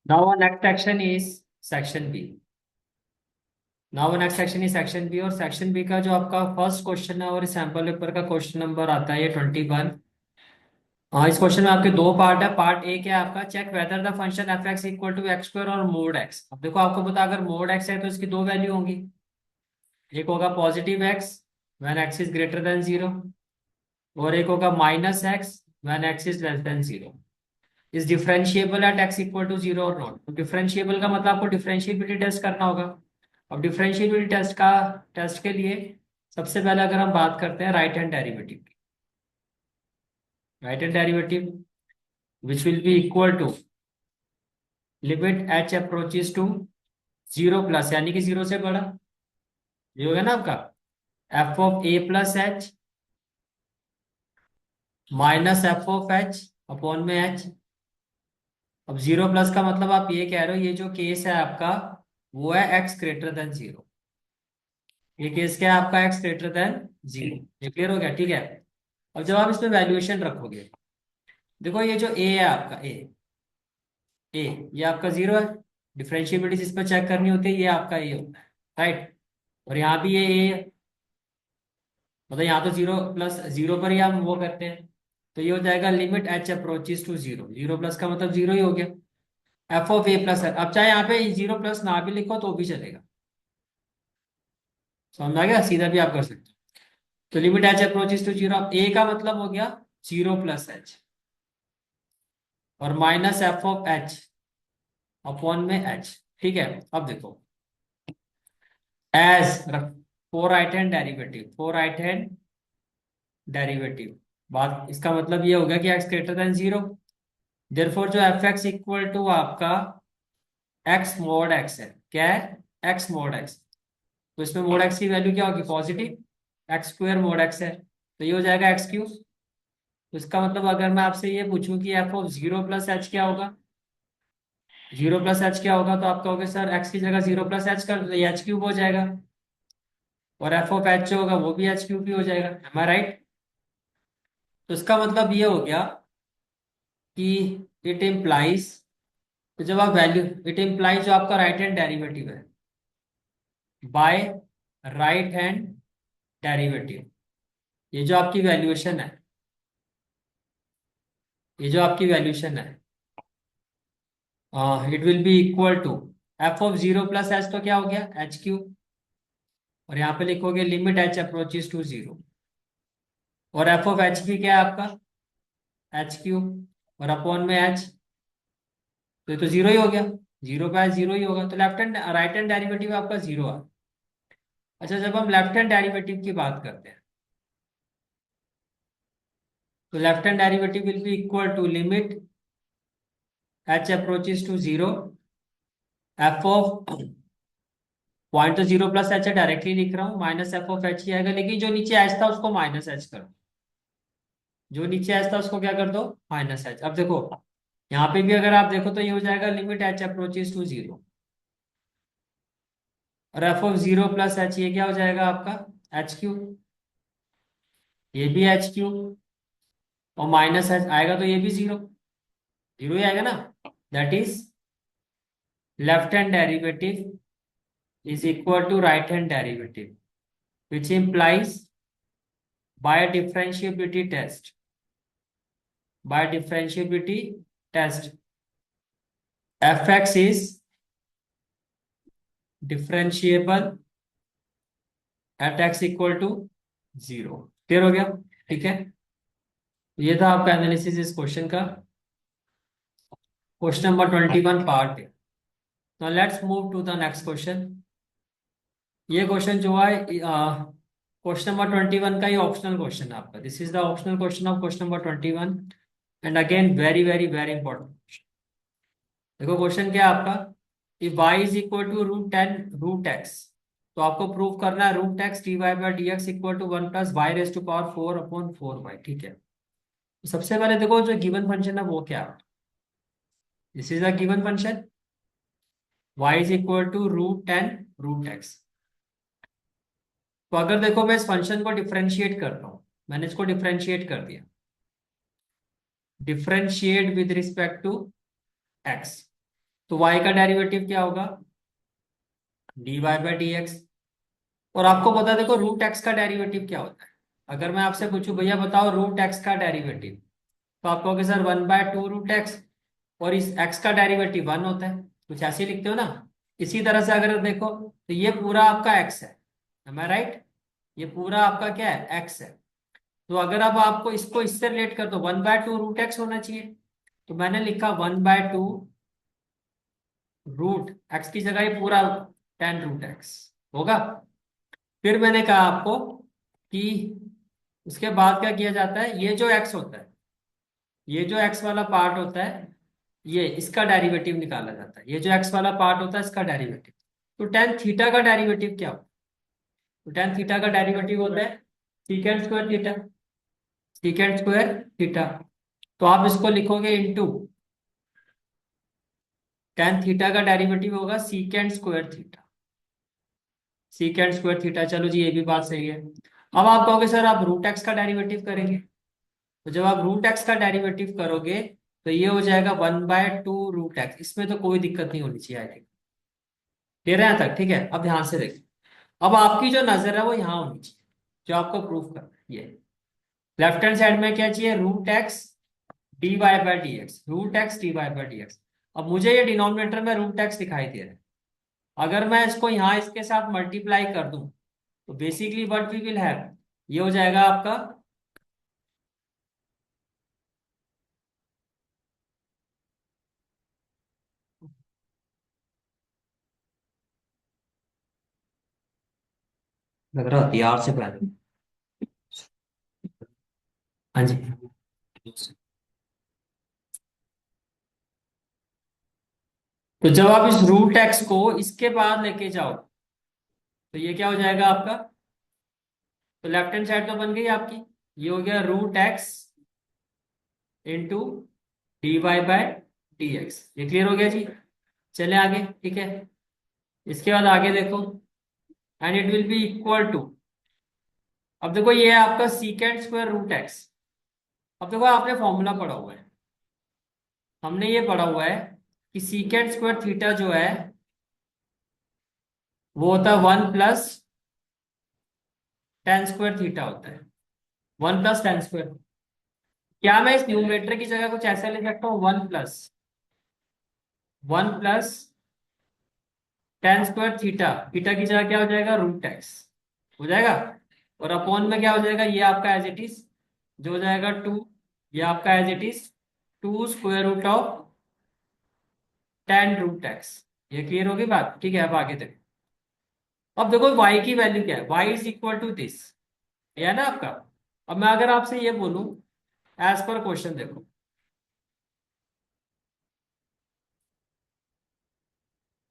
Now our next section is section B. Now our next section is section B और section B का जो आपका first question है और सैंपल पेपर का क्वेश्चन नंबर आता है ये 21। हाँ, इस क्वेश्चन में आपके दो पार्ट है। पार्ट ए क्या है आपका, check whether the function F X equal to X square और मोड एक्स। अब देखो आपको पता अगर मोड एक्स है तो इसकी दो वैल्यू होंगी। एक होगा positive X when X is greater than zero, और एक होगा minus X when X is less than zero. Is differentiable at X equal to zero or not. तो डिफरेंशिएबल का मतलब आपको डिफरेंशिएबिलिटी टेस्ट करना होगा। अब डिफरेंशिएबिलिटी टेस्ट के लिए सबसे पहले अगर हम बात करते हैं राइट हैंड डेरिवेटिव की, right hand derivative which will be equal to limit H approaches to zero plus यानी कि जीरो से बड़ा, ये होगा ना आपका F of A plus H minus F of H upon में एच। अब जीरो प्लस का मतलब आप ये कह रहे हो ये जो केस है आपका वो है एक्स ग्रेटर देन जीरो। ये केस क्या है आपका, एक्स ग्रेटर देन जीरो। ये क्लियर हो गया, ठीक है। अब जब आप इसमें वैल्यूएशन रखोगे, देखो ये जो ए है आपका ए ये आपका जीरो है। डिफरेंशिएबिलिटी जिस पर चेक करनी होती है ये आपका ए होता है, राइट। और यहाँ भी ये ए है, मतलब यहाँ तो जीरो प्लस जीरो पर ही हम वो करते हैं। तो ये हो जाएगा limit H approaches to zero. Zero plus का मतलब जीरो ही हो गया। एफ ऑफ ए प्लस है, अब चाहे यहाँ पे जीरो प्लस ना भी लिखो तो भी चलेगा। समझ आ गया, सीधा भी आप कर सकते हो। तो limit H approaches to zero, अब ए का मतलब हो गया जीरो प्लस एच और minus F of H upon में एच। ठीक है। अब देखो as for right hand derivative, for right hand derivative, बात इसका मतलब ये होगा कि X greater than zero. Therefore जो एफ एक्स इक्वल टू आपका एक्स मोड एक्स है, क्या है, एक्स मोड एक्स। तो इसमें मोड एक्स की वैल्यू क्या होगी, positive. X square mode X है तो ये हो जाएगा एक्स क्यूब। तो इसका मतलब अगर मैं आपसे ये पूछूं कि F of zero plus H क्या होगा, जीरो प्लस एच क्या होगा, तो आप कहोगे सर एक्स की जगह जीरो प्लस एच कर दो, ये एच क्यूब हो जाएगा। और एफ ऑफ एच जो होगा वो भी एच क्यूब ही हो जाएगा, एम आई राइट। तो इसका मतलब ये हो गया कि इट इम्प्लाइज, तो जब आप वैल्यू, इट इम्प्लाइज जो आपका राइट हैंड डेरिवेटिव है बाय राइट हैंड डेरिवेटिव, ये जो आपकी वैल्यूएशन है, ये जो आपकी वैल्यूएशन है it will be equal to F of zero plus H, तो क्या हो गया एच क्यूब। और यहाँ पे लिखोगे limit H approaches to zero, और एफ ऑफ एच भी क्या है आपका एच क्यूब और अपॉन में एच। तो ये तो जीरो ही हो गया, जीरो का जीरो ही होगा, तो left hand right hand derivative आपका जीरो है। अच्छा, जब हम लेफ्ट हैंड डेरिवेटिव की बात करते हैं तो left hand derivative will be equal to limit H approaches to zero F of point, तो जीरो प्लस एच है डायरेक्टली लिख रहा हूँ, माइनस एफ ऑफ एच ही आएगा, लेकिन जो नीचे एच था उसको माइनस एच करो, जो नीचे एच था उसको क्या कर दो माइनस एच। अब देखो यहाँ पे भी अगर आप देखो तो ये हो जाएगा limit H approaches to zero, और F of zero plus H ये क्या हो जाएगा आपका एच क्यूब, ये भी एच क्यूब, और माइनस एच आएगा तो ये भी जीरो, जीरो ही आएगा ना। That is left hand derivative is equal to right hand derivative which implies by differentiability test, by differentiability test fx is differentiable at x equal to zero. Clear हो गया, ठीक है। ये था आपका एनालिसिस इस क्वेश्चन का, क्वेश्चन नंबर 21 पार्ट है। Now let's move to the next question. ये क्वेश्चन जो है क्वेश्चन नंबर 21 का, ये ऑप्शनल क्वेश्चन है आपका। This is the optional question of question number 21 and again very very very important. देखो क्वेश्चन क्या है आपका, if y is equal to root ten root x, तो आपको प्रूव करना है root x D Y by D X equal to one plus Y raise to power four upon four Y, ठीक है। तो सबसे पहले देखो जो गिवन फंक्शन है वो क्या है, this is the given function y is equal to root ten root x. तो अगर देखो मैं इस फंक्शन को डिफरेंशिएट करता हूँ, मैंने इसको डिफरेंशिएट कर दिया, differentiate with respect to x, तो y का डेरिवेटिव क्या होगा, dy बाई डी एक्स। और आपको पता है, देखो रूट एक्स का डेरिवेटिव क्या होता है। अगर मैं आपसे पूछूं भैया बताओ रूट एक्स का डेरिवेटिव, तो आप कहोगे सर 1/2 रूट एक्स, और इस एक्स का डेरिवेटिव 1 होता है, कुछ ऐसे ही लिखते हो ना। इसी तरह से अगर देखो तो ये पूरा आपका एक्स है, am I राइट। ये पूरा आपका क्या है, एक्स है। तो अगर अब आपको इसको इससे रिलेट कर दो, 1/2 रूट एक्स होना चाहिए। तो मैंने लिखा 1/2 रूट एक्स की जगह ये पूरा 10 रूट एक्स होगा। फिर मैंने कहा आपको कि उसके बाद क्या किया जाता है, ये जो एक्स होता है, ये जो एक्स वाला पार्ट होता है, ये इसका डेरिवेटिव निकाला जाता है। ये जो एक्स वाला पार्ट होता है इसका डेरिवेटिव। तो टेन थीटा का डेरिवेटिव क्या होता है, तो टेन थीटा का डेरिवेटिव होता है secant square theta. Secant square theta, तो आप इसको लिखोगे इनटू टेन थीटा का डेरिवेटिव होगा secant square theta. Secant square theta, चलो जी ये भी बात सही है। अब आप कहोगे सर आप रूट एक्स का डेरिवेटिव करेंगे, तो जब आप रूट एक्स का डेरिवेटिव करोगे तो ये हो जाएगा 1/2 रूट एक्स। इसमें तो कोई दिक्कत नहीं होनी चाहिए, आई थिंक। दे रहे हैं तक, ठीक है। अब ध्यान से देखिए, अब आपकी जो नजर है वो यहाँ होनी चाहिए, जो आपको प्रूफ करना है ये। लेफ्ट हैंड साइड में क्या चाहिए, root x D Y by D x, root x D Y by D x. अब मुझे ये डिनोमिनेटर में रूट एक्स दिखाई दे रहा है। अगर मैं इसको यहाँ इसके साथ मल्टीप्लाई कर दूं, तो basically what we will have, ये हो जाएगा आपका, लग रहा हथियार से पहले। हाँ जी। तो जब आप इस रूट एक्स को इसके बाद लेके जाओ, तो ये क्या हो जाएगा आपका, तो लेफ्ट हैंड साइड तो बन गई आपकी। ये हो गया root x into d y by d x. ये क्लियर हो गया जी। चले आगे, ठीक है। इसके बाद आगे देखो, and it will be equal to, अब देखो ये है आपका सीकेंड स्क्वायर रूट एक्स। अब देखो आपने फॉर्मूला पढ़ा हुआ है, हमने ये पढ़ा हुआ है कि सीकेंड स्क्वायर थीटा जो है वो होता है 1 + tan स्क्वायर थीटा होता है। 1 + tan स्क्वायर, क्या मैं इस न्यूमरेटर की जगह कुछ ऐसा लिख सकता हूँ, 1 + tan स्क्वायर थीटा। थीटा की जगह क्या हो जाएगा, रूट एक्स हो जाएगा। और अपॉन में क्या हो जाएगा, ये आपका एज इट इज जो हो जाएगा 2, ये आपका as it is 2 √tan root x. ये क्लियर होगी बात, ठीक है। अब आगे देखो, अब देखो y की वैल्यू क्या है, y is equal to this, ये है ना आपका। अब मैं अगर आपसे ये बोलूं, एज पर क्वेश्चन देखो,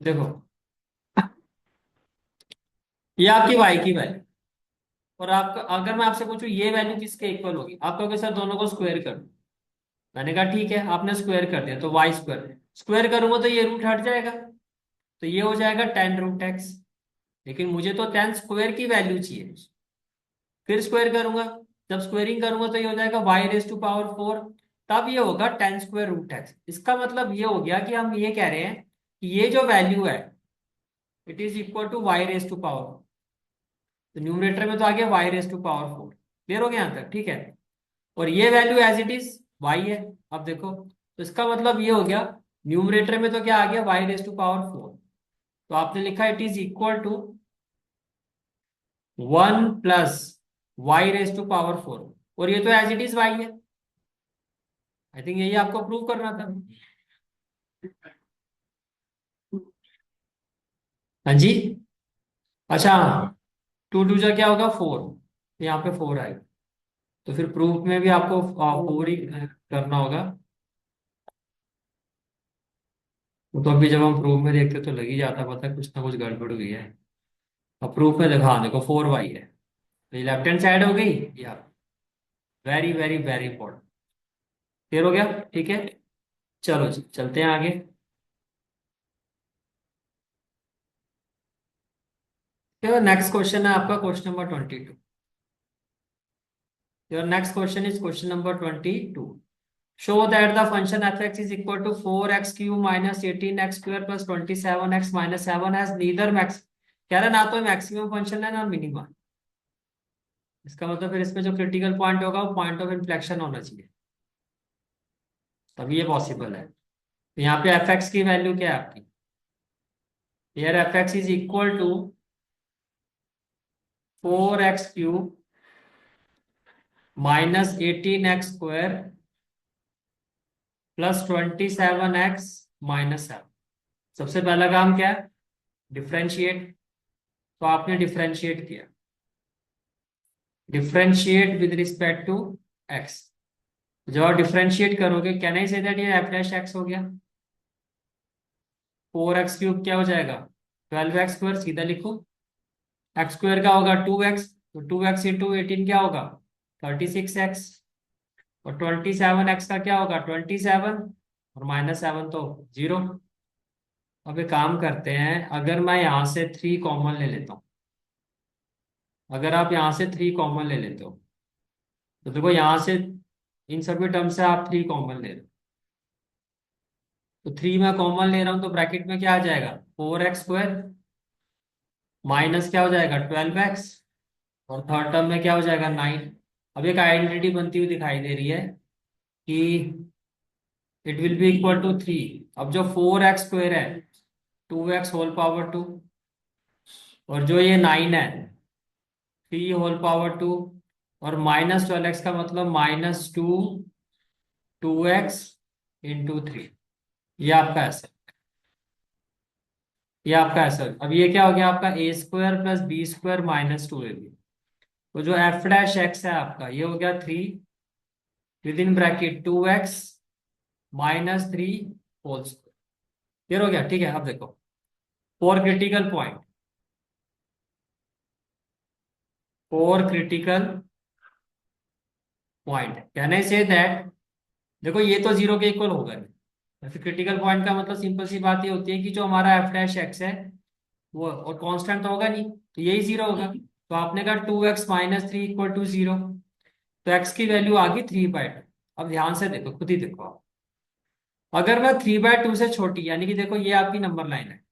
देखो ये आपकी y की वैल्यू, और आपका अगर मैं आपसे पूछूं ये वैल्यू किसके इक्वल होगी, आप कहोगे सर दोनों को स्क्वायर कर दो। मैंने कहा ठीक है, आपने स्क्वायर कर दिया तो वाई स्क्वायर, स्क्वायर करूंगा तो ये रूट हट जाएगा, तो ये हो जाएगा 10 √x। लेकिन मुझे तो 10 स्क्वायर की वैल्यू चाहिए, फिर स्क्वायर करूंगा। जब स्क्वायरिंग करूंगा तो ये हो जाएगा y⁴। तब ये होगा 10 स्क्वायर रूट एक्स। इसका मतलब ये हो गया कि हम ये कह रहे हैं कि ये जो वैल्यू है it is equal to y⁴। तो न्यूमरेटर में तो आ गया y⁴ क्लियर हो गया यहाँ तक, ठीक है। और ये value as it is y है। अब देखो, तो इसका मतलब ये हो गया, न्यूमरेटर में तो क्या आ गया, y⁴। तो आपने लिखा it is equal to 1 + y⁴। और ये तो एज इट इज y है। आई थिंक यही आपको प्रूव करना था। हाँ जी। अच्छा, 2 × 2 जा क्या होगा, 4। यहाँ पे 4 आएगा, तो फिर प्रूफ में भी आपको 4 ही करना होगा। वो तो अभी जब हम प्रूफ में देखते तो लग ही जाता, पता कुछ ना कुछ गड़बड़ हुई है। अब प्रूफ में देखा, हाँ देखो 4y है, तो ये लेफ्ट हैंड साइड हो गई। या very very very important, clear हो गया, ठीक है। चलो जी चलते हैं आगे। नेक्स्ट क्वेश्चन है आपका question number 22। Your next question is question number 22। Show that the function F x is equal to 4x³ minus 18x² plus 27x minus 7 has neither max, कह रहा है ना तो मैक्सिमम फंक्शन है ना मिनिमम। इसका मतलब फिर इसमें जो क्रिटिकल पॉइंट होगा वो पॉइंट ऑफ इन्फ्लेक्शन होना चाहिए, तभी ये पॉसिबल है। तो यहाँ पे एफ एक्स की वैल्यू क्या है आपकी, here f x is equal to 4x³ minus 18x² plus 27x minus 7। सबसे पहला काम क्या है, डिफ्रेंशिएट। तो आपने डिफ्रेंशिएट किया, differentiate with respect to x. जब आप डिफ्रेंशिएट करोगे कैन आई से दैट ये एफ डैश एक्स हो गया। 4x³ क्या हो जाएगा, 12x², सीधा लिखो। x² का होगा 2x, तो 2x इंटू 18 क्या होगा, 36x। और 27x का क्या होगा, 27, और माइनस 7 तो 0। अब एक काम करते हैं, अगर मैं यहाँ से 3 कॉमन ले लेता हूँ, अगर आप यहाँ से 3 कॉमन ले लेते हो, तो देखो यहाँ से इन सभी टर्म से आप 3 कॉमन ले रहे हो, तो 3 मैं कॉमन ले रहा हूँ तो ब्रैकेट में क्या आ जाएगा, 4x² माइनस क्या हो जाएगा 12x, और थर्ड टर्म में क्या हो जाएगा 9। अब एक आइडेंटिटी बनती हुई दिखाई दे रही है कि it will be equal to 3। अब जो 4x² है 2x होल पावर 2, और जो ये 9 है 3 होल पावर 2, और माइनस 12x का मतलब -2 2x इंटू 3। ये आपका आंसर, ये आपका आंसर। अब ये क्या हो गया आपका a² plus b² minus 2ab। तो जो एफ डैश एक्स है आपका ये हो गया 3 within bracket 2x minus 3 whole square. Clear हो गया, ठीक है। अब देखो for critical point, for critical point can I say that, देखो ये तो जीरो के इक्वल होगा नहीं, फिर क्रिटिकल पॉइंट का मतलब सिंपल सी बात ये होती है कि जो हमारा एफ डैश एक्स है वो और कांस्टेंट तो होगा नहीं, तो यही जीरो होगा। तो आपने कहा 2x माइनस 3 इक्वल टू 0, तो x की वैल्यू आ गई 3/2। अब ध्यान से देखो, खुद ही देखो आप, अगर मैं 3/2 से छोटी, यानी कि देखो ये आपकी नंबर लाइन है,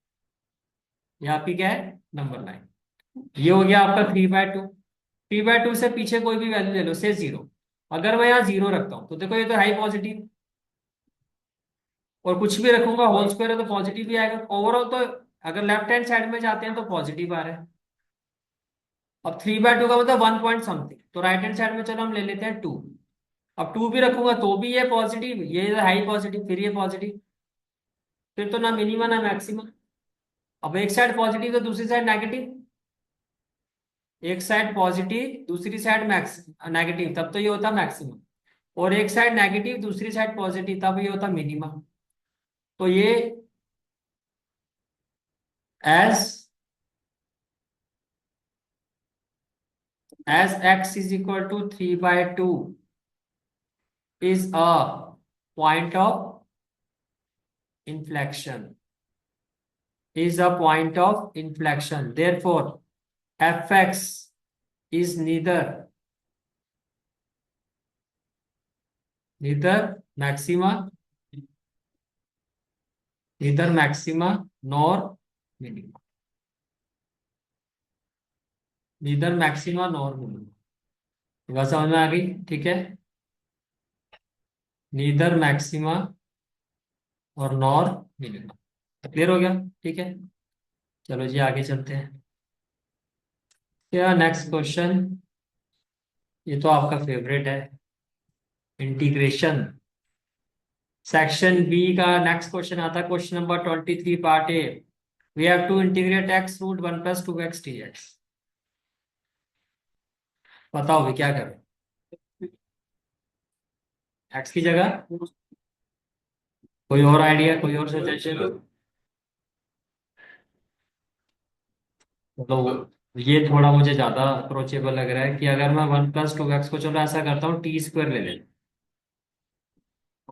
ये आपकी क्या है नंबर लाइन, ये हो गया आपका 3/2। 3/2 से पीछे कोई भी वैल्यू ले लो से 0, अगर मैं यहाँ 0 रखता हूँ तो देखो ये तो हाई पॉजिटिव, और कुछ भी रखूंगा होल स्क्वायर है तो पॉजिटिव भी आएगा ओवरऑल। तो अगर लेफ्ट हैंड साइड में जाते हैं तो पॉजिटिव आ रहा है। अब 3/2 का मतलब 1 पॉइंट समथिंग, तो राइट हैंड साइड में चलो हम ले लेते हैं 2। अब 2 भी रखूंगा तो भी ये पॉजिटिव, ये हाई पॉजिटिव, फिर ये पॉजिटिव, फिर तो ना मिनिमम ना मैक्सिमम। अब एक साइड पॉजिटिव तो दूसरी साइड नेगेटिव, एक साइड पॉजिटिव दूसरी साइड मैक्स नेगेटिव, तब तो ये होता मैक्सिमम। और एक साइड नेगेटिव दूसरी साइड पॉजिटिव, तब ये होता मिनिमम। तो ये as x is equal to 3/2 is a point of inflection, is a point of inflection. Therefore, fx is neither maxima, neither maxima nor minima, neither maxima nor minima। बात समझ में आ गई, ठीक है। नीदर मैक्सिमा और nor minima, clear हो गया, ठीक है। चलो जी आगे चलते हैं। क्या नेक्स्ट क्वेश्चन, ये तो आपका फेवरेट है, इंटीग्रेशन। सेक्शन बी का नेक्स्ट क्वेश्चन आता है, question number 23 part A. We have to integrate x root 1 plus 2x dx। बताओ भी क्या करें, x की जगह कोई और आइडिया, कोई और सजेशन। तो ये थोड़ा मुझे ज्यादा अप्रोचेबल लग रहा है कि अगर मैं 1 प्लस 2x को, चलो ऐसा करता हूँ t² ले लें।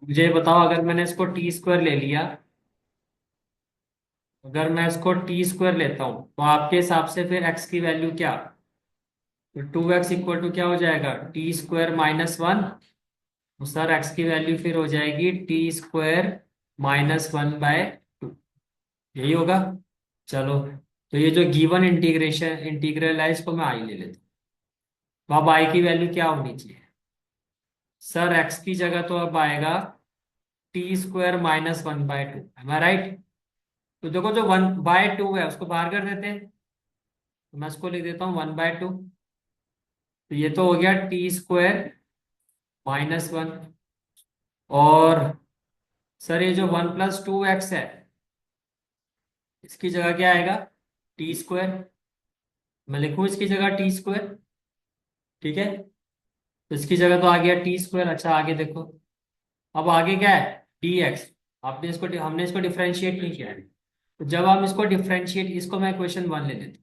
मुझे ये बताओ, अगर मैंने इसको t² ले लिया, अगर मैं इसको t² लेता हूँ तो आपके हिसाब से फिर x की वैल्यू क्या, तो 2x इक्वल टू क्या हो जाएगा t² -1 तो सर एक्स की वैल्यू फिर हो जाएगी t² - 1/2, यही होगा। चलो, तो ये जो गिवन इंटीग्रल है इसको मैं आई ले लेता हूँ। तो अब आई की वैल्यू क्या होनी चाहिए? सर एक्स की जगह तो अब आएगा t² - 1/2, एम आई राइट? तो देखो जो 1/2 है उसको बाहर कर देते हैं, तो मैं इसको लिख देता हूँ 1/2। तो ये तो हो गया t² - 1। और सर ये जो 1 + 2x है इसकी जगह क्या आएगा? t²। मैं लिखूं इसकी जगह t², ठीक है। तो इसकी जगह तो आ गया t²। अच्छा आगे देखो, अब आगे क्या है? dx। आपने इसको हमने इसको डिफरेंशिएट नहीं किया है। तो जब हम इसको डिफरेंशिएट, इसको मैं क्वेश्चन 1 ले लेता हूँ।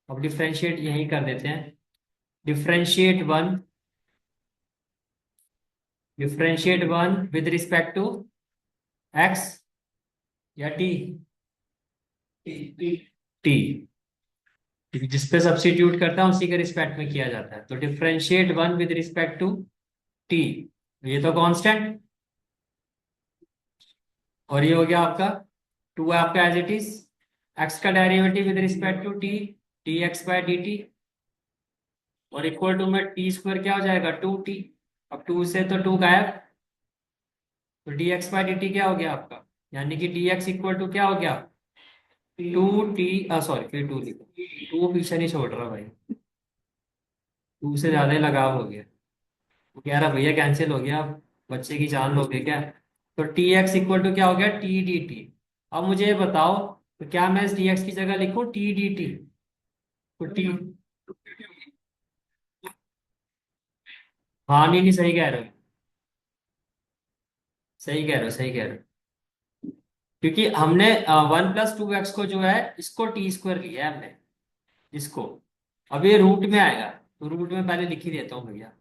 अब डिफरेंशिएट यही कर देते हैं। Differentiate 1, differentiate 1 with respect to x या टी? टी। जिस पे सब्स्टिट्यूट करता है उसी के रिस्पेक्ट में किया जाता है। तो differentiate 1 with respect to t, ये तो कांस्टेंट। और ये हो गया आपका 2 है आपका एज इट इज। एक्स का derivative with respect to t, dx/dt। और इक्वल टू में t² क्या हो जाएगा? 2t। अब 2 से तो 2 गायब, तो dx/dt क्या हो गया आपका? यानी कि dx इक्वल टू क्या हो गया? 2t, सॉरी फिर 2 लिखो, 2 पीछे नहीं छोड़ रहा भाई, 2 से ज्यादा ही लगाव हो गया। वो कह रहा भैया कैंसिल हो गया, आप बच्चे की जान लोगे क्या? तो टी एक्स इक्वल टू क्या हो गया? T D T. अब मुझे ये बताओ, तो क्या मैं इस डी एक्स की जगह लिखूं टी डी टी? तो टी, हाँ नहीं नहीं, सही कह रहे हो, सही कह रहे हो, सही कह रहे हो। क्योंकि हमने 1 + 2x को जो है इसको t² लिया है हमने, इसको। अब ये रूट में आएगा, तो रूट में पहले लिख ही देता हूँ भैया,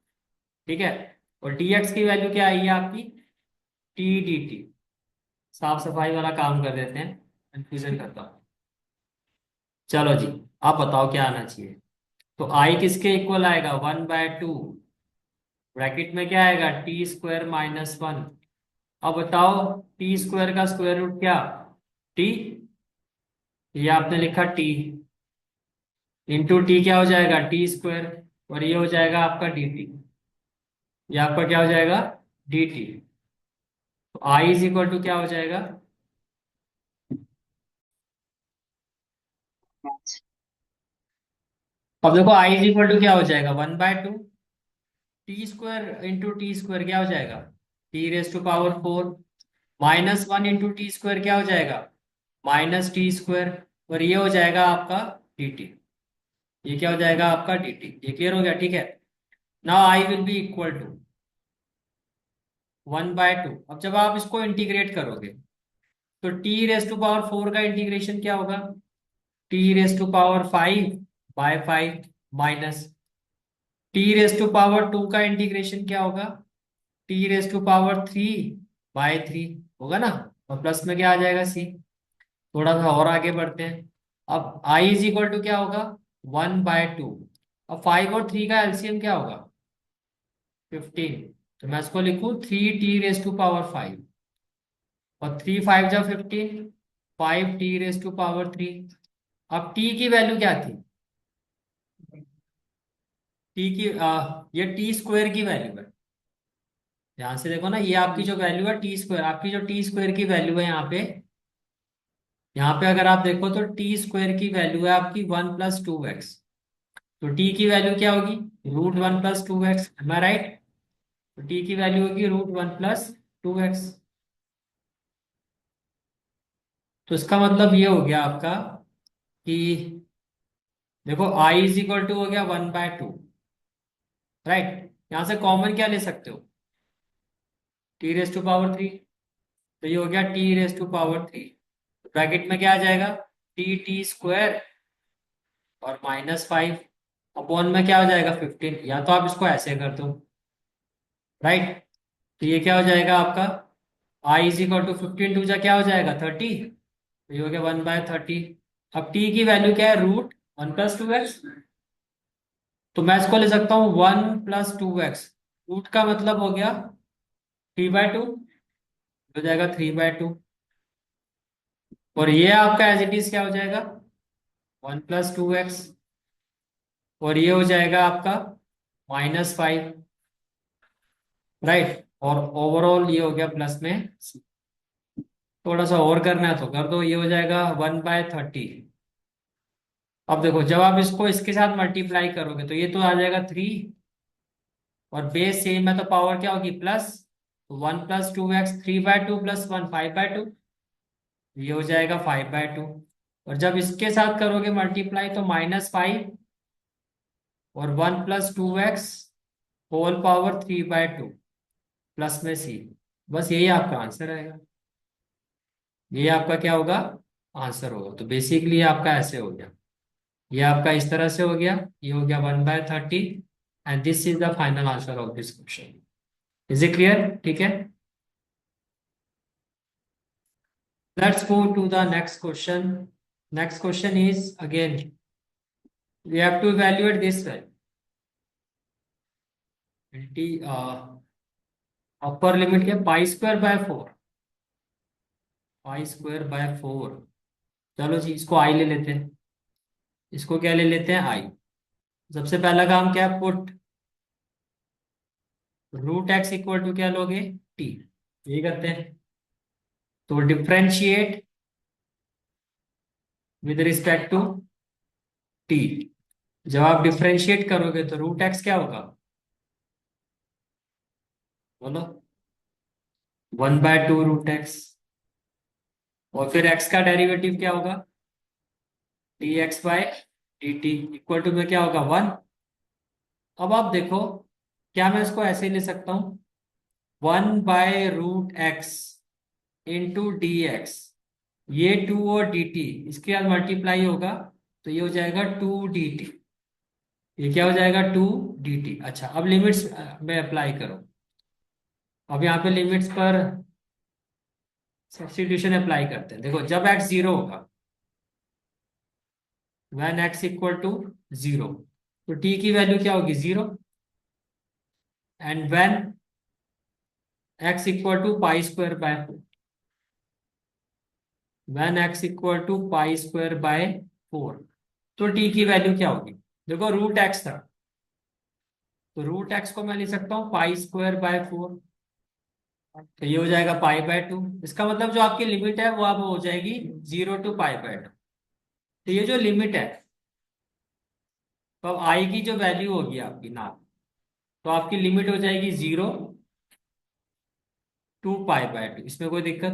ठीक है। और डी एक्स की वैल्यू क्या आई है आपकी? T D T. साफ सफाई वाला काम कर देते हैं, कंफ्यूजन करता हूँ। चलो जी, आप बताओ क्या आना चाहिए। तो आई किसके इक्वल आएगा? 1/2। ब्रैकेट में क्या आएगा? t² - 1। अब बताओ, t² का स्क्वायर रूट क्या? t। ये आपने लिखा t, इंटू टी क्या हो जाएगा? t²। और ये हो जाएगा आपका dt। ये आपका क्या हो जाएगा? dt। तो आई इज इक्वल टू क्या हो जाएगा? अब देखो आई इज इक्वल टू क्या हो जाएगा? 1/2 t² × t² क्या हो जाएगा? t⁻⁴ -1 × t² क्या हो जाएगा? -t²। और ये हो जाएगा आपका dt। ये क्या हो जाएगा आपका dt? ये क्लियर हो गया, ठीक है। Now I will be equal to 1/2। अब जब आप इसको इंटीग्रेट करोगे तो t⁻⁴ का इंटीग्रेशन क्या होगा? t⁻⁵/5 माइनस t⁻² का इंटीग्रेशन क्या होगा? t⁻3/3 होगा ना। और प्लस में क्या आ जाएगा? c। थोड़ा सा और आगे बढ़ते हैं। अब i इज इक्वल टू क्या होगा? 1/2। अब 5 और 3 का एलसीएम क्या होगा? 15। तो मैं इसको लिखूं 3t⁻⁵। और 3 × 5 = 15, 5t⁻3। अब t की वैल्यू क्या थी? टी की ये t² की वैल्यू है। ध्यान से देखो ना, ये आपकी जो वैल्यू है t², आपकी जो t² की वैल्यू है यहाँ पे अगर आप देखो तो t² की वैल्यू है आपकी 1 + 2x। तो t की वैल्यू क्या होगी? √1 + 2x, एम आई राइट? तो t की वैल्यू होगी √1 + 2x। तो इसका मतलब ये हो गया आपका कि देखो i इज इक्वल टू हो गया 1/2, राइट। यहां से कॉमन क्या ले सकते हो? t⁻3। तो ये हो गया t⁻3। ब्रैकेट में क्या आ जाएगा? t² और -5 अपॉन में क्या हो जाएगा? 15। या तो आप इसको ऐसे कर दो, राइट। तो ये क्या हो जाएगा आपका? i इज इक्वल टू 15 × 2 क्या हो जाएगा? 30। तो ये हो गया 1/30। अब t की वैल्यू क्या है? √1 + 2x। तो मैं इसको ले सकता हूँ 1 + 2x। रूट का मतलब हो गया 3/2 हो जाएगा 3/2। और ये आपका एज इट इज क्या हो जाएगा 1 + 2x। और ये हो जाएगा आपका -5। राइट, और ओवरऑल ये हो गया प्लस में। थोड़ा सा और करना है तो कर दो, ये हो जाएगा 1/30। अब देखो जब आप इसको इसके साथ मल्टीप्लाई करोगे तो ये तो आ जाएगा 3, और बेस सेम है तो पावर क्या होगी प्लस। 1 + 2x 3/2 + 1 5/2, ये हो जाएगा 5/2। और जब इसके साथ करोगे मल्टीप्लाई तो -5 और 1 + 2x होल पावर 3/2 प्लस में c। बस यही आपका आंसर आएगा। ये आपका क्या होगा आंसर होगा। तो बेसिकली आपका ऐसे हो गया, ये आपका इस तरह से हो गया, ये हो गया 1/30। And this is the final answer of this question. Is it clear? ठीक है, let's move to the next question. Next question is again we have to evaluate this way. Upper limit क्या π² / 4। π² / 4। चलो जी इसको आई ले लेते हैं। इसको क्या ले लेते हैं आई। सबसे पहला काम क्या है पुट √x = क्या लोगे t। यही करते हैं। तो differentiate with respect to t। जब आप डिफरेंशिएट करोगे तो √x क्या होगा बोलो 1/2 √x। और फिर x का डेरिवेटिव क्या होगा dx/dt में क्या होगा 1। अब आप देखो क्या मैं इसको ऐसे ले सकता हूं 1/√x इंटू डी एक्स। ये 2 और dt इसके साथ मल्टीप्लाई होगा तो ये हो जाएगा 2 dt। ये क्या हो जाएगा 2 dt। अच्छा अब लिमिट्स में अप्लाई करो। अब यहाँ पे लिमिट्स पर सब्स्टिट्यूशन अप्लाई करते हैं। देखो जब x 0 होगा when x = 0 तो t की वैल्यू क्या होगी 0। And when x = π² / 4। when x = π² / 4 तो t की वैल्यू क्या होगी। देखो √x था तो √x को मैं लिख सकता हूँ π² / 4। तो ये हो जाएगा π/2। इसका मतलब जो आपकी लिमिट है वो अब हो जाएगी 0 to π/2। तो ये जो लिमिट है तो अब आई की जो वैल्यू होगी आपकी ना, तो आपकी लिमिट हो जाएगी 0 to π/2। इसमें कोई दिक्कत?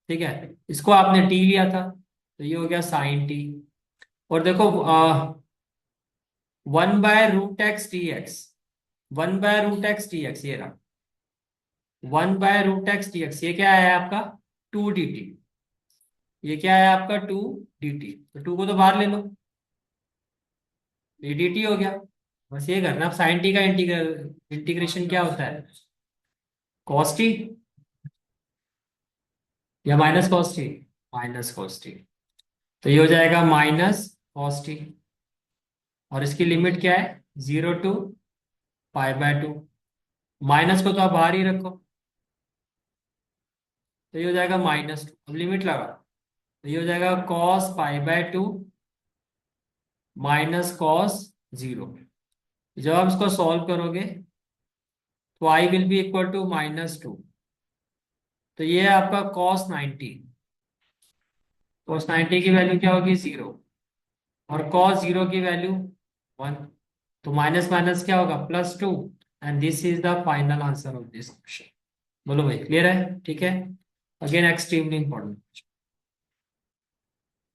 ठीक है, इसको आपने टी लिया था तो ये हो गया साइन टी। और देखो 1/√x dx 1/√x dx ये रहा 1/√x dx। ये क्या है आपका 2 dt। ये क्या है आपका 2 dt। तो 2 को तो बाहर ले लो, ये dt हो गया। बस ये करना। अब साइन टी का इंटीग्रेशन क्या होता है cos t या -cos t। -cos t। तो ये हो जाएगा -cos t। और इसकी लिमिट क्या है 0 to π/2। माइनस को तो आप बाहर ही रखो तो ये हो जाएगा -2। अब लिमिट लगा तो ये हो जाएगा cos π/2 -cos 0। जब आप इसको सॉल्व करोगे तो i will be equal to -2। तो ये है आपका cos 90। cos 90 की वैल्यू क्या होगी 0 और cos 0 की वैल्यू 1। तो माइनस माइनस क्या होगा +2। And this is the final answer of this question. बोलो भाई क्लियर है? ठीक है, again extremely important.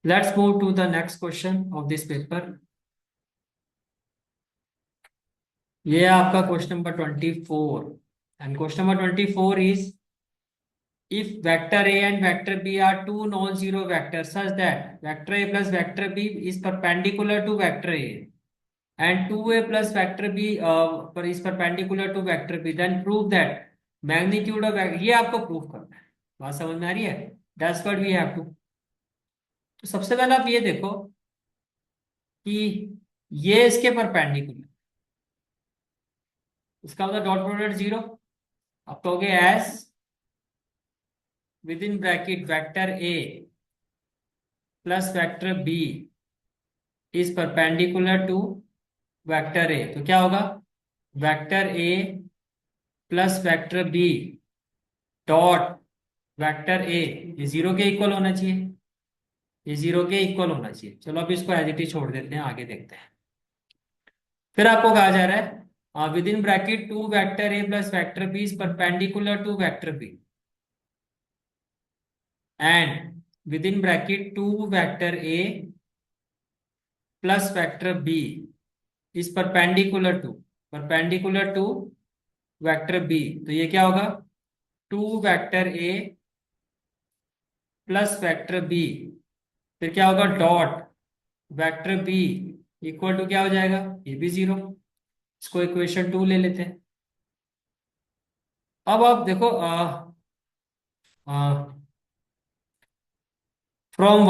Let's move to the next question of this paper. ये है आपका question number 24। And question number 24 is if vector a and vector b are two non-zero vectors such that vector a plus vector b is perpendicular to vector a and 2a plus vector b is perpendicular to vector b, then prove that magnitude of ये आपको proof करना है। बात समझ में आ रही है? That's what we have to। तो सबसे पहले आप ये देखो कि ये इसके परपेंडिकुलर, इसका मतलब डॉट प्रोडक्ट 0। आप कहोगे as within bracket vector a plus vector b is perpendicular to vector a, तो क्या होगा, vector a plus vector b dot vector a, ये जीरो के इक्वल होना चाहिए, ये जीरो के इक्वल होना चाहिए। चलो अब इसको एज इट इज छोड़ देते हैं, आगे देखते हैं। फिर आपको कहा जा रहा है within bracket two vector a plus vector b is perpendicular to vector b and within bracket two vector a plus vector b is perpendicular to vector b, तो ये क्या होगा, two vector a plus vector b, फिर क्या होगा dot vector b equal to क्या हो जाएगा, ये भी जीरो। इसको इक्वेशन 2 ले लेते हैं। अब आप देखो from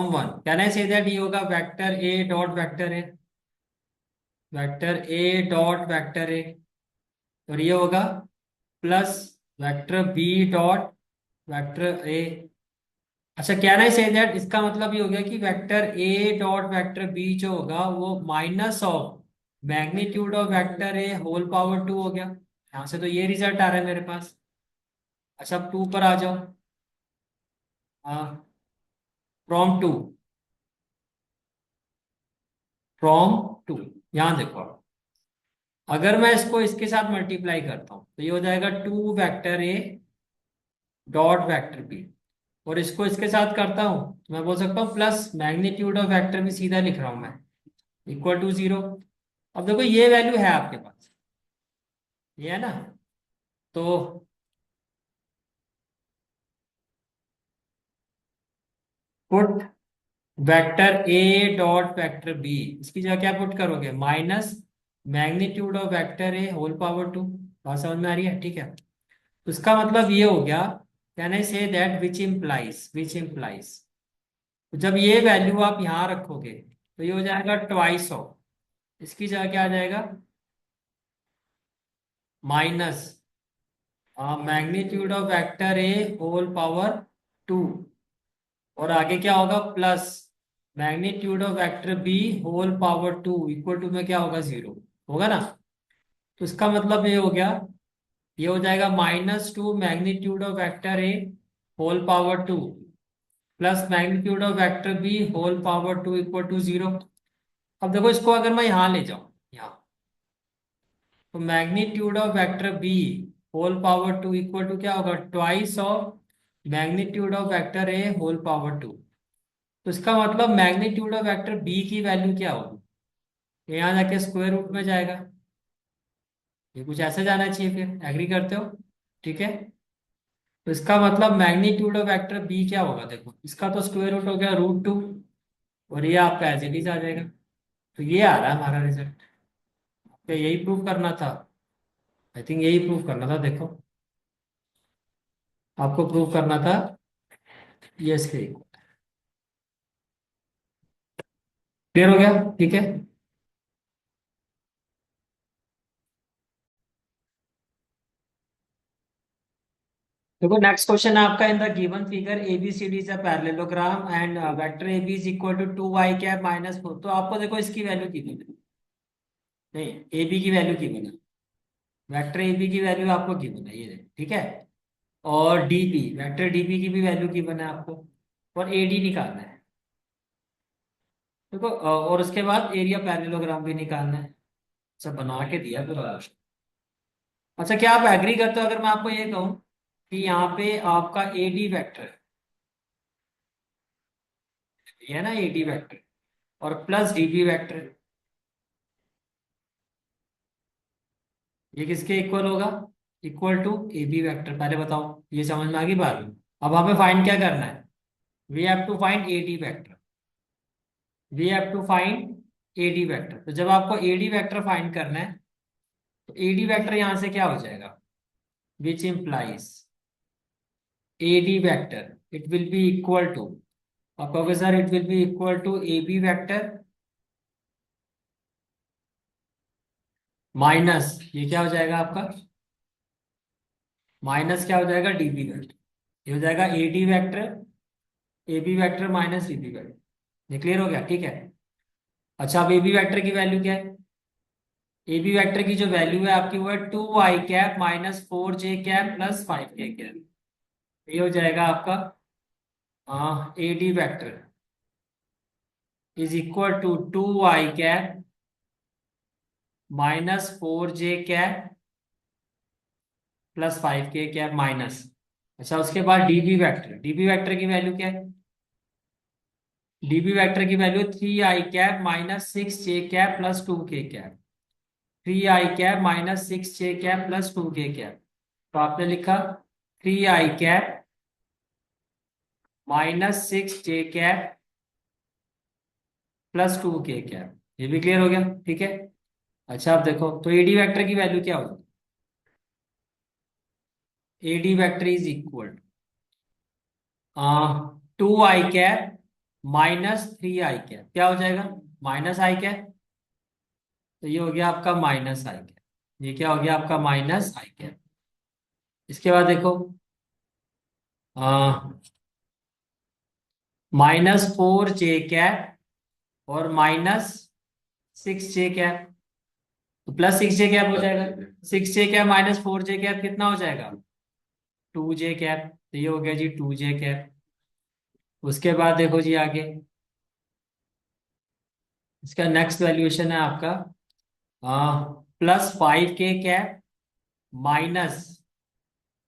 one, can I say that ये होगा vector a dot vector a, vector a dot vector a, और ये होगा plus vector b dot vector a. अच्छा, कैन आई से दैट इसका मतलब ये हो गया कि vector a dot vector b जो होगा वो minus of magnitude of vector a whole power 2 हो गया। यहां से तो ये रिजल्ट आ रहा है मेरे पास। अच्छा, अब 2 पर आ जाओ। फ्रॉम टू, फ्रॉम टू, यहां देखो, अगर मैं इसको इसके साथ मल्टीप्लाई करता हूं तो ये हो जाएगा two vector a dot vector b, और इसको इसके साथ करता हूं तो मैं बोल सकता हूँ plus magnitude of vector b, सीधा लिख रहा हूं मैं, इक्वल टू जीरो। अब देखो ये वैल्यू है आपके पास, ये है ना, तो put vector a dot vector b, इसकी जगह क्या पुट करोगे, minus magnitude of vector a whole power 2। बात समझ में आ रही है, ठीक है। तो इसका मतलब ये हो गया, can I say that which implies जब ये वैल्यू आप यहां रखोगे तो ये हो जाएगा ट्वाइस ऑफ, इसकी जगह क्या आ जाएगा, minus magnitude of vector a whole power 2, और आगे क्या होगा, plus magnitude of vector b whole power 2 equal to में क्या होगा, जीरो होगा ना। तो इसका मतलब ये हो गया, ये हो जाएगा -2 magnitude of vector a whole power 2 plus magnitude of vector b whole power 2 equal to zero. अब देखो इसको अगर मैं यहाँ ले जाऊं, यहाँ, तो magnitude of vector b whole power 2 equal to क्या होगा, twice of magnitude of vector a whole power 2। तो इसका मतलब मैग्नीट्यूड ऑफ वेक्टर बी की वैल्यू क्या होगी, ये यहाँ जाके स्क्वायर रूट में जाएगा, ये कुछ ऐसे जाना चाहिए, फिर एग्री करते हो, ठीक है। तो इसका मतलब मैग्नीट्यूड ऑफ वेक्टर बी क्या होगा, देखो इसका तो स्क्वायर रूट हो गया √2, और ये आपका एज इट इज आ जाएगा। तो ये आ रहा है हमारा रिजल्ट। क्या यही प्रूव करना था, आई थिंक यही प्रूव करना था, देखो आपको प्रूव करना था ये इसके। क्लियर हो गया, ठीक है। देखो नेक्स्ट क्वेश्चन है आपका, in the given figure ABCD is a parallelogram and vector AB is equal to 2y cap -4, तो आपको देखो इसकी वैल्यू गिवन है, नहीं AB की वैल्यू गिवन है, वेक्टर AB की वैल्यू आपको गिवन है, ये ठीक है। और DB, वेक्टर DB की भी वैल्यू गिवन है आपको, और AD निकालना है, देखो और उसके बाद एरिया पैरेललोग्राम भी निकालना है। सब बना के दिया फिर। अच्छा, क्या आप एग्री करते हो अगर मैं आपको ये कहूँ कि यहाँ पे आपका AD वेक्टर है, ये है ना AD वेक्टर, और प्लस DB वेक्टर, ये किसके इक्वल होगा, इक्वल टू AB वेक्टर। पहले बताओ, ये समझ में आ गई बात। अब हमें फाइंड क्या करना है, we have to find AD vector, we have to find AD vector. तो जब आपको AD वेक्टर फाइंड करना है तो AD वेक्टर यहां से क्या हो जाएगा, which implies AD vector it will be equal to, आप कहोगे sir it will be equal to AB vector minus, ये क्या हो जाएगा आपका, माइनस क्या हो जाएगा, डीबी वेक्टर। ये हो जाएगा AD vector, AB vector minus DB vector. ये क्लियर हो गया, ठीक है। अच्छा, अब एबी वेक्टर की वैल्यू क्या है? एबी वेक्टर की जो वैल्यू है आपकी वो है 2 i cap minus 4j cap plus 5k cap. ये हो जाएगा आपका AD vector is equal to 2 i cap -4j cap plus 5k cap minus. अच्छा, उसके बाद डीबी वेक्टर, डीबी वेक्टर की वैल्यू क्या है? डीबी वेक्टर की value 3 i cap -6j cap plus 2k cap. 3 i cap -6j cap plus 2k cap. तो आपने लिखा 3 i cap -6j cap plus 2k cap. ये भी क्लियर हो गया, ठीक है। अच्छा, आप देखो तो एडी वेक्टर की वैल्यू क्या होगी? AD vector is equal 2 i cap -3 i cap. क्या हो जाएगा? -i cap. तो ये हो गया आपका -i कैप। ये क्या हो गया आपका? -i cap. इसके बाद देखो -4j कैप और -6j कैप। तो +6j कैप हो जाएगा। 6j कैप -4j कैप कितना हो जाएगा? 2j cap. तो ये हो गया जी 2j कैप। उसके बाद देखो जी आगे, इसका नेक्स्ट वैल्यूएशन है आपका +5k cap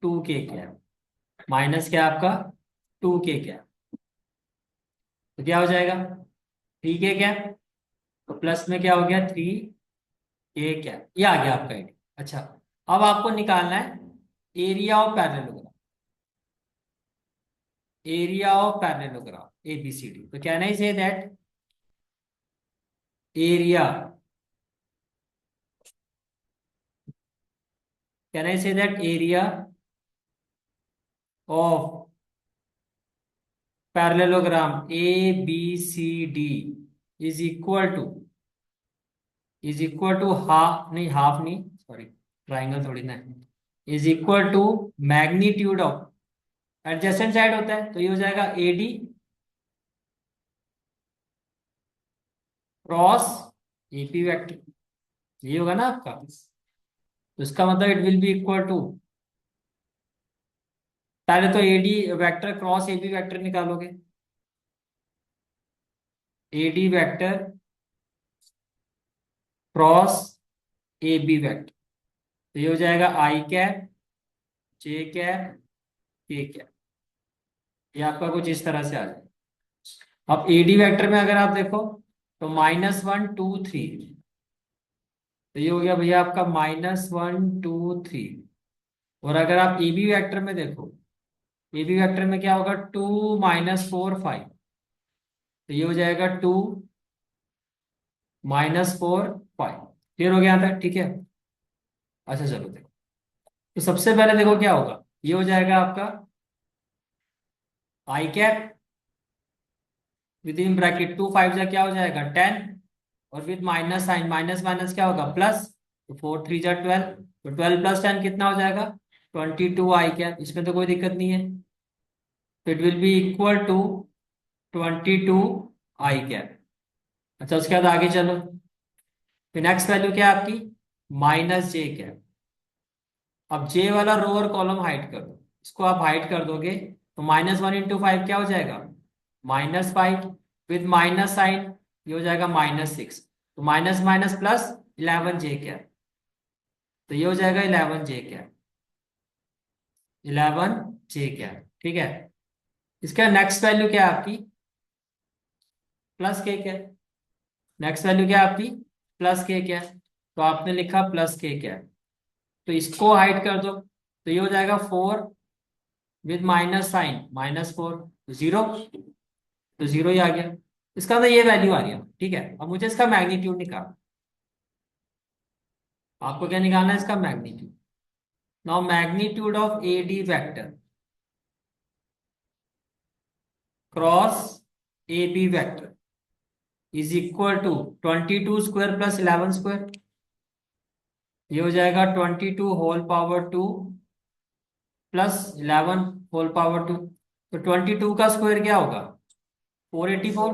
-2k cap. Minus क्या आपका? 2k cap. तो क्या हो जाएगा? 3k cap. तो प्लस में क्या हो गया? 3k cap. ये आ गया आपका आइडिया। अच्छा, अब आपको निकालना है area of parallelogram. Area of parallelogram ABCD। तो can I say that area, can I say that area of parallelogram ABCD is equal to half, नहीं हाफ नहीं, सॉरी, ट्राइंगल थोड़ी ना है। Is equal to magnitude of, adjacent side होता है तो ये हो जाएगा AD क्रॉस AP वेक्टर। ये होगा ना आपका। तो इसका मतलब it will be equal to, पहले तो AD vector cross AB vector निकालोगे। AD vector cross AB vector. तो ये हो जाएगा i cap, j cap, k cap. ये आपका कुछ इस तरह से आ जाएगा। अब AD वेक्टर में अगर आप देखो तो -1 2 3। तो ये हो गया भैया आपका -1 2 3। और अगर आप AB वेक्टर में देखो, AB वेक्टर में क्या होगा? 2 -4 5। तो ये हो जाएगा 2 -4 5। क्लियर हो गया था, ठीक है। अच्छा चलो देखो, तो सबसे पहले देखो क्या होगा। ये हो जाएगा आपका i cap within bracket 2 5 जा क्या हो जाएगा? 10। और with minus sign, minus minus क्या होगा? प्लस। तो 4 3 जा 12। तो 12 + 10 कितना हो जाएगा? 22 i कैप। इसमें तो कोई दिक्कत नहीं है। तो it will be equal to 22 i cap. अच्छा, उसके बाद आगे चलो। फिर नेक्स्ट वैल्यू क्या है आपकी? -j cap. अब जे वाला रो और कॉलम हाइड कर दो। इसको आप हाइड कर दोगे तो -1 × 5 क्या हो जाएगा? -5। विद माइनस साइन ये हो जाएगा -6। तो minus minus plus 11j cap. तो ये हो जाएगा 11j कैप। 11j कैप, ठीक है। इसका नेक्स्ट वैल्यू क्या है आपकी? +k cap. नेक्स्ट वैल्यू क्या है आपकी? +k cap. तो आपने लिखा +k कैप। तो इसको हाइड कर दो तो ये हो जाएगा 4 विद माइनस साइन -4। तो 0। तो 0 ही आ गया। इसका मतलब ये वैल्यू आ गया, ठीक है। अब मुझे इसका मैग्नीट्यूड निकालना। आपको क्या निकालना है? इसका magnitude. Now magnitude of AD vector cross AB vector is equal to 22 square plus 11 square. ये हो जाएगा 22 होल पावर 2 प्लस 11 होल पावर 2, तो 22 का स्क्वायर क्या होगा 484,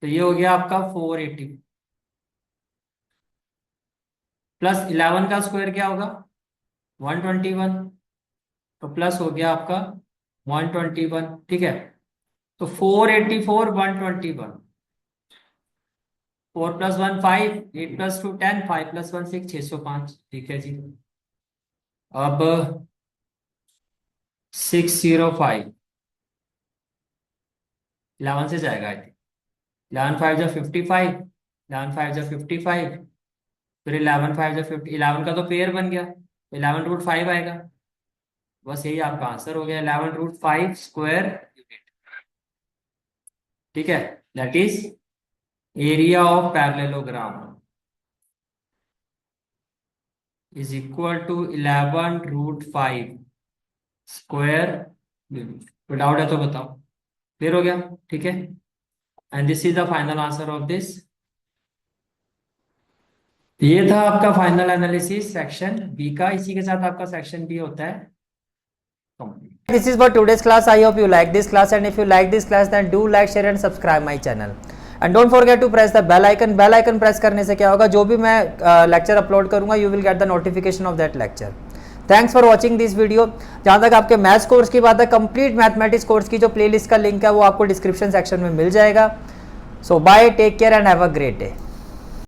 तो ये हो गया आपका 480 प्लस 11 का स्क्वायर क्या होगा 121, तो प्लस हो गया आपका 121, ठीक है। तो 484 121, 4 + 1 5, 8 + 2 10, 5 + 1 6, 605, ठीक है जी। अब 605 11 से जाएगा आई थिंक, 11 5 जा 55, 11 5 जा 55, फिर 11 5 जा 50, 11 का तो पेयर बन गया, 11√5 आएगा। बस यही आपका आंसर हो गया, 11√5 स्क्वायर यूनिट, ठीक है। That is area of parallelogram is equal to 11√5 square unit. कोई डाउट है तो बताओ, क्लियर हो गया, ठीक है। And this is the final answer of this. ये था आपका फाइनल एनालिसिस सेक्शन बी का, इसी के साथ आपका सेक्शन बी होता है complete. This is for today's class. I hope you like this class, and if you like this class then do like, share and subscribe my channel. And don't forget to press the bell icon. Bell icon press करने से क्या होगा, जो भी मैं lecture upload करूंगा you will get the notification of that lecture. Thanks for watching this video. जहाँ तक आपके मैथ्स कोर्स की बात है, कंप्लीट मैथमेटिक्स कोर्स की जो प्लेलिस्ट का लिंक है वो आपको डिस्क्रिप्शन सेक्शन में मिल जाएगा। So bye, take care and have a great day.